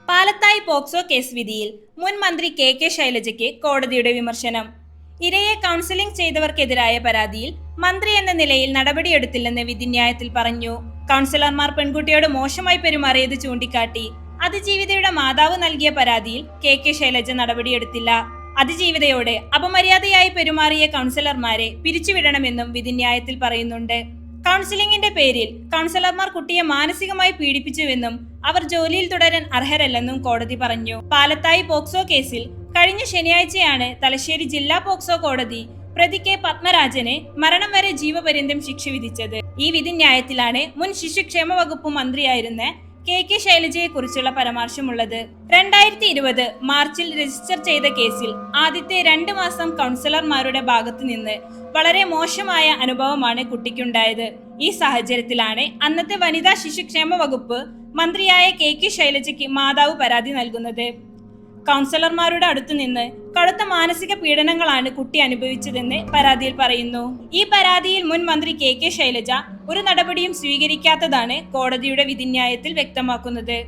Palathayi POCSO case വിധിയിൽ മുൻ മന്ത്രി കെ ശൈലജയ്ക്ക് കോടതിയുടെ വിമർശനം. ഇരയെ കൗൺസിലിംഗ് ചെയ്തവർക്കെതിരായ പരാതിയിൽ മന്ത്രി എന്ന നിലയിൽ നടപടിയെടുത്തില്ലെന്ന് വിധിന്യായത്തിൽ പറഞ്ഞു. കൗൺസിലർമാർ പെൺകുട്ടിയോട് മോശമായി പെരുമാറിയത് ചൂണ്ടിക്കാട്ടി അതിജീവിതയുടെ മാതാവ് നൽകിയ പരാതിയിൽ കെ ശൈലജ നടപടിയെടുത്തില്ല. അതിജീവിതയോട് അപമര്യാദയായി പെരുമാറിയ കൗൺസിലർമാരെ പിരിച്ചുവിടണമെന്നും വിധിന്യായത്തിൽ പറയുന്നുണ്ട്. കൗൺസിലിംഗിന്റെ പേരിൽ കൗൺസിലർമാർ കുട്ടിയെ മാനസികമായി പീഡിപ്പിച്ചുവെന്നും അവർ ജോലിയിൽ തുടരാൻ അർഹരല്ലെന്നും കോടതി പറഞ്ഞു. പാലത്തായി പോക്സോ കേസിൽ കഴിഞ്ഞ ശനിയാഴ്ചയാണ് തലശ്ശേരി ജില്ലാ പോക്സോ കോടതി പ്രതി കെ പത്മരാജന് മരണം വരെ ജീവപര്യന്തം ശിക്ഷ വിധിച്ചത്. ഈ വിധിന്യായത്തിലാണ് മുൻ ശിശുക്ഷേമ വകുപ്പ് മന്ത്രിയായിരുന്ന കെ ശൈലജയെ കുറിച്ചുള്ള പരാമർശമുള്ളത്. 2020 മാർച്ചിൽ രജിസ്റ്റർ ചെയ്ത കേസിൽ ആദ്യത്തെ 2 മാസം കൗൺസിലർമാരുടെ ഭാഗത്തു നിന്ന് വളരെ മോശമായ അനുഭവമാണ് കുട്ടിക്കുണ്ടായത്. ഈ സാഹചര്യത്തിലാണ് അന്നത്തെ വനിതാ ശിശുക്ഷേമ വകുപ്പ് മന്ത്രിയായ കെ ശൈലജയ്ക്ക് മാതാവ് പരാതി നൽകുന്നത്. കൗൺസിലർമാരുടെ അടുത്തുനിന്ന് കടുത്ത മാനസിക പീഡനങ്ങളാണ് കുട്ടി അനുഭവിച്ചതെന്ന് പരാതിയിൽ പറയുന്നു. ഈ പരാതിയിൽ മുൻ മന്ത്രി കെ ശൈലജ ഒരു നടപടിയും സ്വീകരിക്കാത്തതാണ് കോടതിയുടെ വിധിന്യായത്തിൽ വ്യക്തമാക്കുന്നത്.